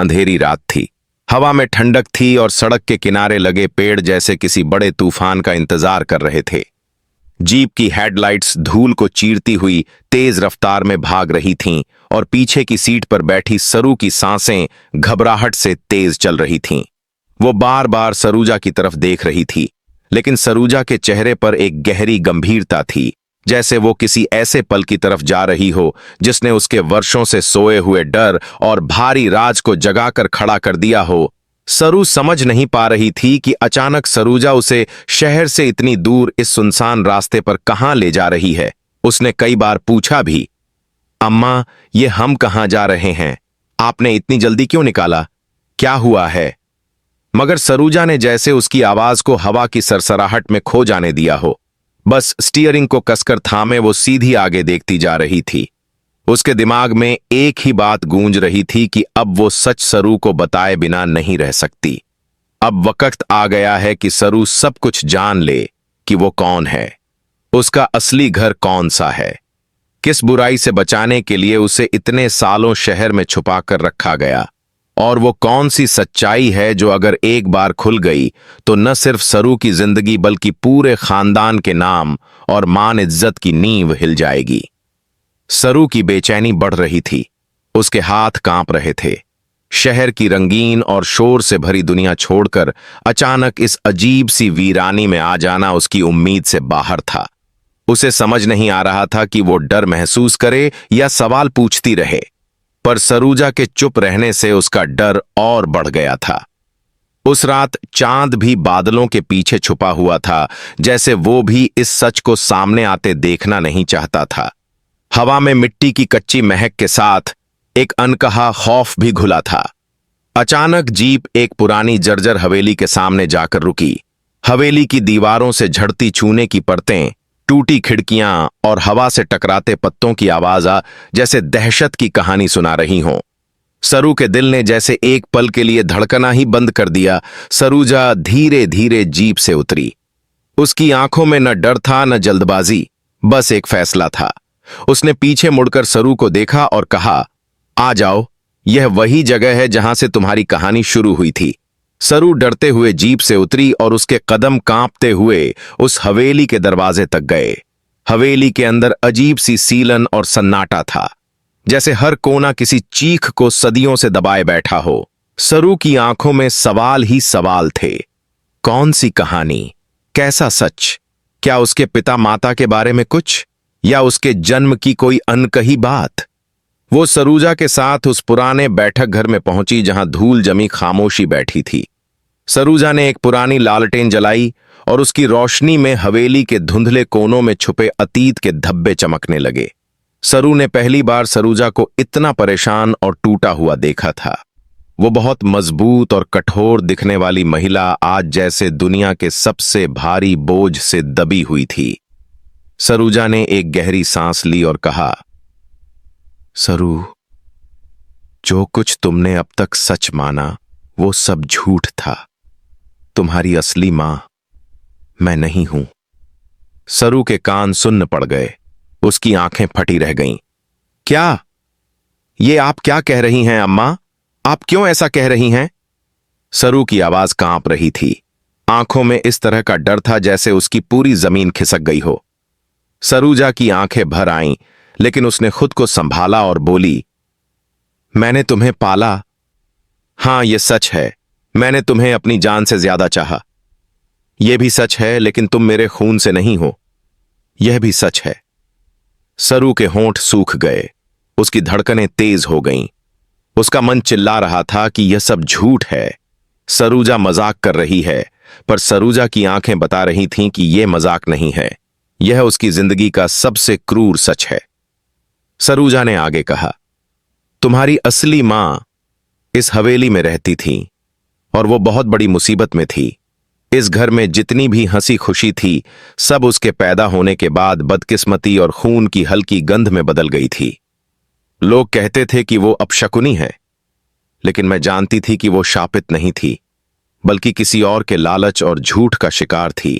अंधेरी रात थी। हवा में ठंडक थी और सड़क के किनारे लगे पेड़ जैसे किसी बड़े तूफान का इंतजार कर रहे थे। जीप की हेडलाइट्स धूल को चीरती हुई तेज रफ्तार में भाग रही थीं और पीछे की सीट पर बैठी सरू की सांसें घबराहट से तेज चल रही थीं। वो बार बार सरूजा की तरफ देख रही थी, लेकिन सरूजा के चेहरे पर एक गहरी गंभीरता थी, जैसे वो किसी ऐसे पल की तरफ जा रही हो जिसने उसके वर्षों से सोए हुए डर और भारी राज को जगाकर खड़ा कर दिया हो। सरू समझ नहीं पा रही थी कि अचानक सरूजा उसे शहर से इतनी दूर इस सुनसान रास्ते पर कहां ले जा रही है। उसने कई बार पूछा भी, अम्मा, ये हम कहां जा रहे हैं? आपने इतनी जल्दी क्यों निकाला? क्या हुआ है? मगर सरूजा ने जैसे उसकी आवाज को हवा की सरसराहट में खो जाने दिया हो। बस स्टीयरिंग को कसकर थामे वो सीधी आगे देखती जा रही थी। उसके दिमाग में एक ही बात गूंज रही थी कि अब वो सच सरू को बताए बिना नहीं रह सकती। अब वक्त आ गया है कि सरू सब कुछ जान ले कि वो कौन है, उसका असली घर कौन सा है, किस बुराई से बचाने के लिए उसे इतने सालों शहर में छुपा कर रखा गया, और वो कौन सी सच्चाई है जो अगर एक बार खुल गई तो न सिर्फ सरू की जिंदगी बल्कि पूरे खानदान के नाम और मान इज्जत की नींव हिल जाएगी। सरू की बेचैनी बढ़ रही थी, उसके हाथ कांप रहे थे। शहर की रंगीन और शोर से भरी दुनिया छोड़कर अचानक इस अजीब सी वीरानी में आ जाना उसकी उम्मीद से बाहर था। उसे समझ नहीं आ रहा था कि वो डर महसूस करे या सवाल पूछती रहे, पर सरूजा के चुप रहने से उसका डर और बढ़ गया था। उस रात चांद भी बादलों के पीछे छुपा हुआ था, जैसे वो भी इस सच को सामने आते देखना नहीं चाहता था। हवा में मिट्टी की कच्ची महक के साथ एक अनकहा खौफ भी घुला था। अचानक जीप एक पुरानी जर्जर हवेली के सामने जाकर रुकी। हवेली की दीवारों से झड़ती चूने की परतें, टूटी खिड़कियां और हवा से टकराते पत्तों की आवाज जैसे दहशत की कहानी सुना रही हों। सरू के दिल ने जैसे एक पल के लिए धड़कना ही बंद कर दिया। सरूजा धीरे धीरे जीप से उतरी। उसकी आंखों में न डर था न जल्दबाजी, बस एक फैसला था। उसने पीछे मुड़कर सरू को देखा और कहा, आ जाओ, यह वही जगह है जहां से तुम्हारी कहानी शुरू हुई थी। सरू डरते हुए जीप से उतरी और उसके कदम कांपते हुए उस हवेली के दरवाजे तक गए। हवेली के अंदर अजीब सी सीलन और सन्नाटा था, जैसे हर कोना किसी चीख को सदियों से दबाए बैठा हो। सरू की आंखों में सवाल ही सवाल थे। कौन सी कहानी? कैसा सच? क्या उसके पिता माता के बारे में कुछ, या उसके जन्म की कोई अनकही बात? वो सरूजा के साथ उस पुराने बैठक घर में पहुंची जहां धूल जमी खामोशी बैठी थी। सरूजा ने एक पुरानी लालटेन जलाई और उसकी रोशनी में हवेली के धुंधले कोनों में छुपे अतीत के धब्बे चमकने लगे। सरू ने पहली बार सरूजा को इतना परेशान और टूटा हुआ देखा था। वो बहुत मजबूत और कठोर दिखने वाली महिला आज जैसे दुनिया के सबसे भारी बोझ से दबी हुई थी। सरूजा ने एक गहरी सांस ली और कहा, सरू, जो कुछ तुमने अब तक सच माना वो सब झूठ था। तुम्हारी असली मां मैं नहीं हूं। सरू के कान सुन्न पड़ गए, उसकी आंखें फटी रह गईं। क्या? ये आप क्या कह रही हैं अम्मा? आप क्यों ऐसा कह रही हैं? सरू की आवाज कांप रही थी। आंखों में इस तरह का डर था जैसे उसकी पूरी जमीन खिसक गई हो। सरूजा की आंखें भर आईं, लेकिन उसने खुद को संभाला और बोली, मैंने तुम्हें पाला। हां, यह सच है, मैंने तुम्हें अपनी जान से ज्यादा चाहा। यह भी सच है, लेकिन तुम मेरे खून से नहीं हो, यह भी सच है। सरू के होंठ सूख गए, उसकी धड़कनें तेज हो गईं। उसका मन चिल्ला रहा था कि यह सब झूठ है। सरूजा मजाक कर रही है, पर सरूजा की आंखें बता रही थीं कि यह मजाक नहीं है, यह उसकी जिंदगी का सबसे क्रूर सच है। सरूजा ने आगे कहा, तुम्हारी असली मां इस हवेली में रहती थी और वो बहुत बड़ी मुसीबत में थी। इस घर में जितनी भी हंसी खुशी थी, सब उसके पैदा होने के बाद बदकिस्मती और खून की हल्की गंध में बदल गई थी। लोग कहते थे कि वो अपशकुनी है, लेकिन मैं जानती थी कि वो शापित नहीं थी, बल्कि किसी और के लालच और झूठ का शिकार थी।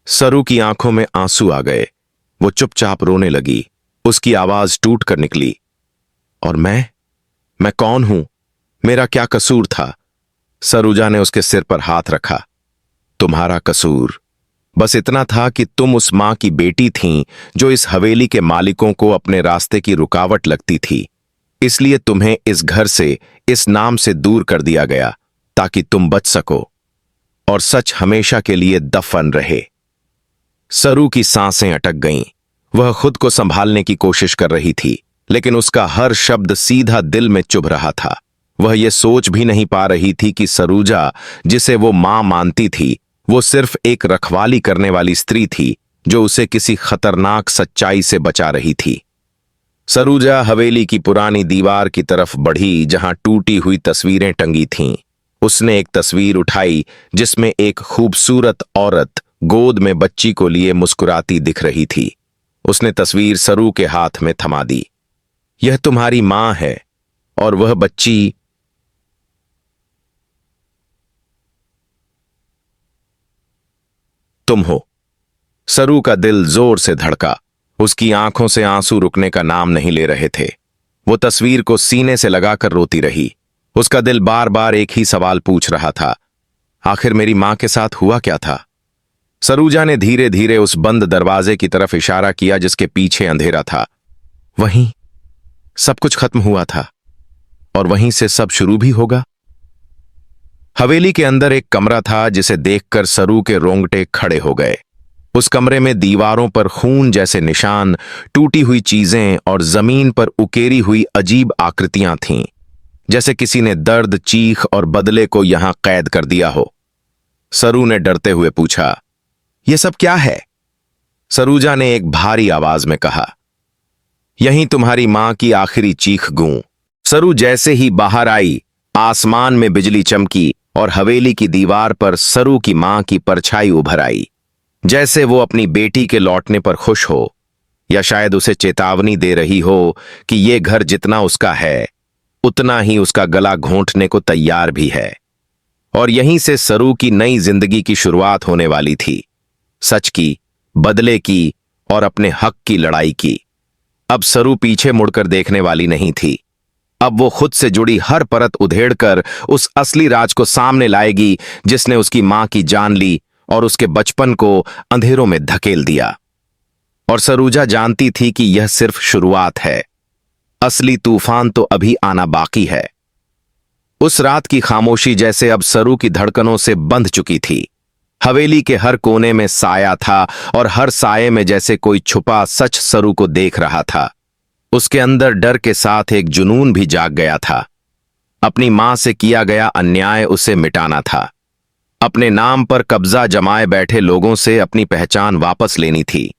सरू की आंखों में आंसू आ गए। वो चुपचाप रोने लगी। उसकी आवाज टूट कर निकली, और मैं कौन हूं? मेरा क्या कसूर था? सरोजा ने उसके सिर पर हाथ रखा। तुम्हारा कसूर बस इतना था कि तुम उस मां की बेटी थीं जो इस हवेली के मालिकों को अपने रास्ते की रुकावट लगती थी। इसलिए तुम्हें इस घर से, इस नाम से दूर कर दिया गया ताकि तुम बच सको और सच हमेशा के लिए दफन रहे। सरू की सांसें अटक गईं। वह खुद को संभालने की कोशिश कर रही थी, लेकिन उसका हर शब्द सीधा दिल में चुभ रहा था। वह यह सोच भी नहीं पा रही थी कि सरूजा, जिसे वो मां मानती थी, वो सिर्फ एक रखवाली करने वाली स्त्री थी जो उसे किसी खतरनाक सच्चाई से बचा रही थी। सरूजा हवेली की पुरानी दीवार की तरफ बढ़ी जहां टूटी हुई तस्वीरें टंगी थीं। उसने एक तस्वीर उठाई जिसमें एक खूबसूरत औरत गोद में बच्ची को लिए मुस्कुराती दिख रही थी। उसने तस्वीर सरू के हाथ में थमा दी। यह तुम्हारी मां है और वह बच्ची तुम हो। सरू का दिल जोर से धड़का। उसकी आंखों से आंसू रुकने का नाम नहीं ले रहे थे। वो तस्वीर को सीने से लगाकर रोती रही। उसका दिल बार बार एक ही सवाल पूछ रहा था, आखिर मेरी मां के साथ हुआ क्या था? सरूजा ने धीरे धीरे उस बंद दरवाजे की तरफ इशारा किया जिसके पीछे अंधेरा था। वहीं सब कुछ खत्म हुआ था और वहीं से सब शुरू भी होगा। हवेली के अंदर एक कमरा था जिसे देखकर सरू के रोंगटे खड़े हो गए। उस कमरे में दीवारों पर खून जैसे निशान, टूटी हुई चीजें और जमीन पर उकेरी हुई अजीब आकृतियां थीं, जैसे किसी ने दर्द, चीख और बदले को यहां कैद कर दिया हो। सरू ने डरते हुए पूछा, यह सब क्या है? सरूजा ने एक भारी आवाज में कहा, यहीं तुम्हारी मां की आखिरी चीख गूं। सरू जैसे ही बाहर आई, आसमान में बिजली चमकी और हवेली की दीवार पर सरू की मां की परछाई उभर आई, जैसे वो अपनी बेटी के लौटने पर खुश हो, या शायद उसे चेतावनी दे रही हो कि ये घर जितना उसका है उतना ही उसका गला घोंटने को तैयार भी है। और यहीं से सरू की नई जिंदगी की शुरुआत होने वाली थी, सच की, बदले की और अपने हक की लड़ाई की। अब सरू पीछे मुड़कर देखने वाली नहीं थी। अब वो खुद से जुड़ी हर परत उधेड़कर उस असली राज को सामने लाएगी जिसने उसकी मां की जान ली और उसके बचपन को अंधेरों में धकेल दिया। और सरूजा जानती थी कि यह सिर्फ शुरुआत है। असली तूफान तो अभी आना बाकी है। उस रात की खामोशी जैसे अब सरू की धड़कनों से बंध चुकी थी। हवेली के हर कोने में साया था और हर साये में जैसे कोई छुपा सच सरू को देख रहा था। उसके अंदर डर के साथ एक जुनून भी जाग गया था। अपनी मां से किया गया अन्याय उसे मिटाना था। अपने नाम पर कब्जा जमाए बैठे लोगों से अपनी पहचान वापस लेनी थी।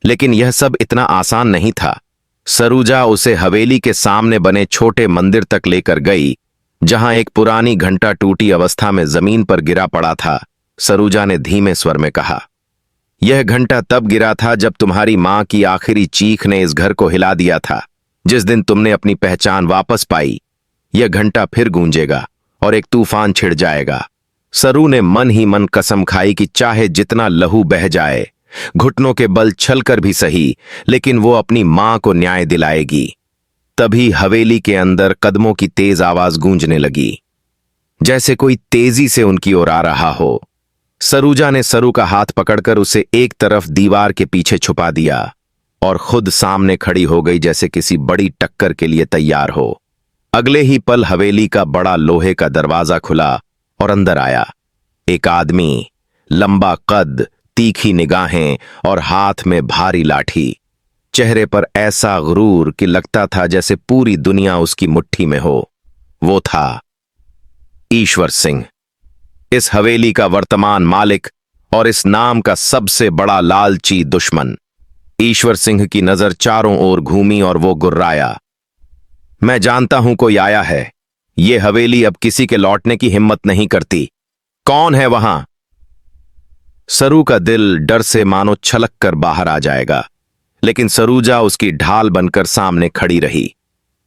लेकिन यह सब इतना आसान नहीं था। सरूजा उसे हवेली के सामने बने छोटे मंदिर तक लेकर गई, जहां एक पुरानी घंटा टूटी अवस्था में जमीन पर गिरा पड़ा था। सरूजा ने धीमे स्वर में कहा, यह घंटा तब गिरा था जब तुम्हारी मां की आखिरी चीख ने इस घर को हिला दिया था। जिस दिन तुमने अपनी पहचान वापस पाई, यह घंटा फिर गूंजेगा और एक तूफान छिड़ जाएगा। सरू ने मन ही मन कसम खाई कि चाहे जितना लहू बह जाए, घुटनों के बल छलकर भी सही, लेकिन वो अपनी मां को न्याय दिलाएगी। तभी हवेली के अंदर कदमों की तेज आवाज गूंजने लगी, जैसे कोई तेजी से उनकी ओर आ रहा हो। सरूजा ने सरू का हाथ पकड़कर उसे एक तरफ दीवार के पीछे छुपा दिया और खुद सामने खड़ी हो गई, जैसे किसी बड़ी टक्कर के लिए तैयार हो। अगले ही पल हवेली का बड़ा लोहे का दरवाजा खुला और अंदर आया एक आदमी, लंबा कद, तीखी निगाहें और हाथ में भारी लाठी। चेहरे पर ऐसा गुरूर कि लगता था जैसे पूरी दुनिया उसकी मुट्ठी में हो। वो था ईश्वर सिंह, इस हवेली का वर्तमान मालिक और इस नाम का सबसे बड़ा लालची दुश्मन। ईश्वर सिंह की नजर चारों ओर घूमी और वो गुर्राया, मैं जानता हूं कोई आया है। ये हवेली अब किसी के लौटने की हिम्मत नहीं करती। कौन है वहां? सरू का दिल डर से मानो छलक कर बाहर आ जाएगा, लेकिन सरूजा उसकी ढाल बनकर सामने खड़ी रही।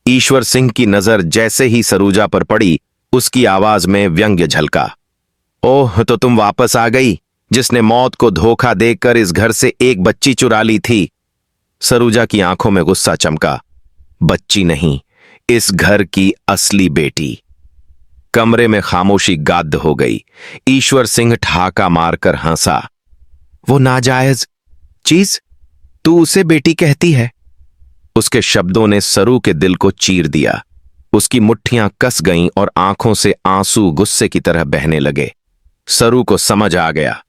ईश्वर सिंह की नजर जैसे ही सरूजा पर पड़ी, उसकी आवाज में व्यंग्य झलका, ओह, तो तुम वापस आ गई, जिसने मौत को धोखा देकर इस घर से एक बच्ची चुरा ली थी। सरूजा की आंखों में गुस्सा चमका, बच्ची नहीं, इस घर की असली बेटी। कमरे में खामोशी गाद हो गई। ईश्वर सिंह ठहाका मारकर हंसा। वो नाजायज चीज तू उसे बेटी कहती है? उसके शब्दों ने सरू के दिल को चीर दिया। उसकी मुट्ठियां कस गईं और आंखों से आंसू गुस्से की तरह बहने लगे। सरू को समझ आ गया,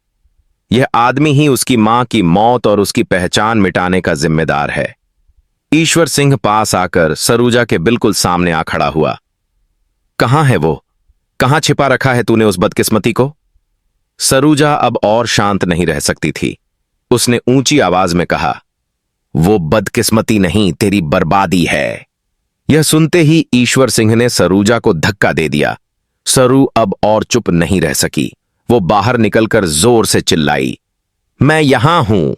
यह आदमी ही उसकी मां की मौत और उसकी पहचान मिटाने का जिम्मेदार है। ईश्वर सिंह पास आकर सरूजा के बिल्कुल सामने आ खड़ा हुआ। कहां है वो? कहां छिपा रखा है तूने उस बदकिस्मती को? सरूजा अब और शांत नहीं रह सकती थी। उसने ऊंची आवाज में कहा, वो बदकिस्मती नहीं, तेरी बर्बादी है। यह सुनते ही ईश्वर सिंह ने सरूजा को धक्का दे दिया। सरू अब और चुप नहीं रह सकी। वो बाहर निकलकर जोर से चिल्लाई, मैं यहां हूं।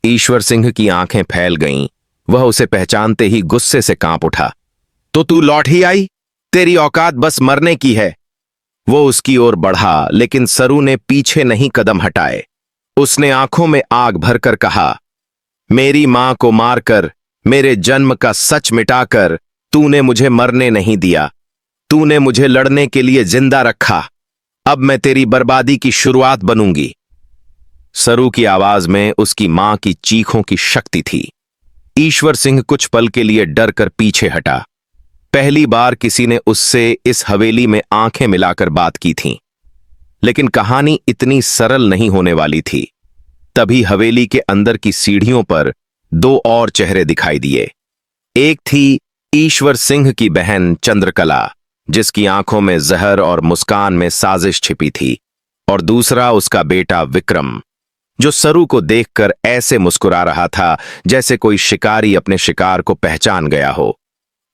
ईश्वर सिंह की आंखें फैल गईं। वह उसे पहचानते ही गुस्से से कांप उठा। तो तू लौट ही आई? तेरी औकात बस मरने की है। वो उसकी ओर बढ़ा, लेकिन सरू ने पीछे नहीं कदम हटाए। उसने आंखों में आग भरकर कहा, मेरी मां को मारकर, मेरे जन्म का सच मिटाकर तूने मुझे मरने नहीं दिया। तूने मुझे लड़ने के लिए जिंदा रखा। अब मैं तेरी बर्बादी की शुरुआत बनूंगी। सरू की आवाज में उसकी मां की चीखों की शक्ति थी। ईश्वर सिंह कुछ पल के लिए डर कर पीछे हटा। पहली बार किसी ने उससे इस हवेली में आंखें मिलाकर बात की थी। लेकिन कहानी इतनी सरल नहीं होने वाली थी। तभी हवेली के अंदर की सीढ़ियों पर दो और चेहरे दिखाई दिए। एक थी ईश्वर सिंह की बहन चंद्रकला, जिसकी आंखों में जहर और मुस्कान में साजिश छिपी थी, और दूसरा उसका बेटा विक्रम, जो सरू को देखकर ऐसे मुस्कुरा रहा था जैसे कोई शिकारी अपने शिकार को पहचान गया हो।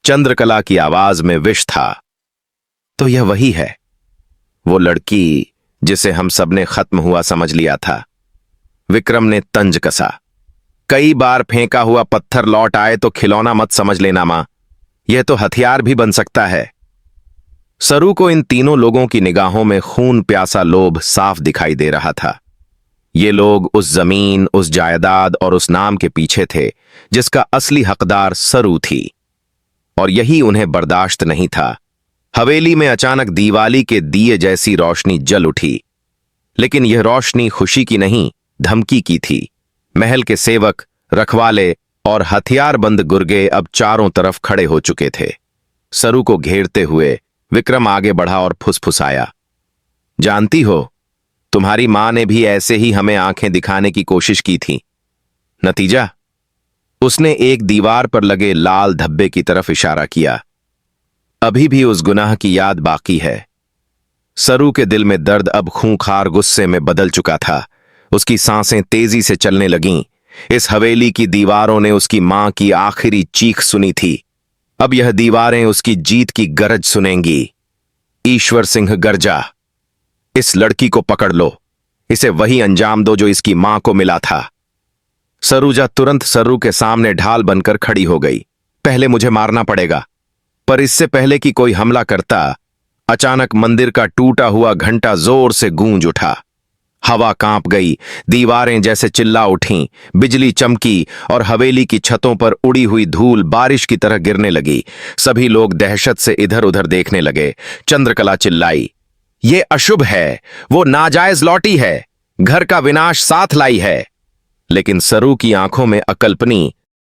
चंद्रकला की आवाज में विष था। तो यह वही है, वो लड़की जिसे हम सबने खत्म हुआ समझ लिया था। विक्रम ने तंज कसा। कई बार फेंका हुआ पत्थर लौट आए तो खिलौना मत समझ लेना मां, यह तो हथियार भी बन सकता है। सरू को इन तीनों लोगों की निगाहों में खून प्यासा लोभ साफ दिखाई दे रहा था। ये लोग उस जमीन, उस जायदाद और उस नाम के पीछे थे जिसका असली हकदार सरू थी, और यही उन्हें बर्दाश्त नहीं था। हवेली में अचानक दीवाली के दिए जैसी रोशनी जल उठी, लेकिन यह रोशनी खुशी की नहीं, धमकी की थी। महल के सेवक, रखवाले और हथियारबंद गुर्गे अब चारों तरफ खड़े हो चुके थे। सरू को घेरते हुए विक्रम आगे बढ़ा और फुसफुसाया, जानती हो, तुम्हारी मां ने भी ऐसे ही हमें आंखें दिखाने की कोशिश की थी। नतीजा? उसने एक दीवार पर लगे लाल धब्बे की तरफ इशारा किया। अभी भी उस गुनाह की याद बाकी है। सरू के दिल में दर्द अब खूंखार गुस्से में बदल चुका था। उसकी सांसें तेजी से चलने लगीं। इस हवेली की दीवारों ने उसकी मां की आखिरी चीख सुनी थी। अब यह दीवारें उसकी जीत की गरज सुनेंगी। ईश्वर सिंह गरजा, इस लड़की को पकड़ लो, इसे वही अंजाम दो जो इसकी मां को मिला था। सरूजा तुरंत सरू के सामने ढाल बनकर खड़ी हो गई। पहले मुझे मारना पड़ेगा। पर इससे पहले कि कोई हमला करता, अचानक मंदिर का टूटा हुआ घंटा जोर से गूंज उठा। हवा कांप गई, दीवारें जैसे चिल्ला उठीं, बिजली चमकी और हवेली की छतों पर उड़ी हुई धूल बारिश की तरह गिरने लगी। सभी लोग दहशत से इधर उधर देखने लगे। चंद्रकला चिल्लाई, ये अशुभ है, वो नाजायज लौटी है, घर का विनाश साथ लाई है। लेकिन सरू की आंखों में अकल्पनी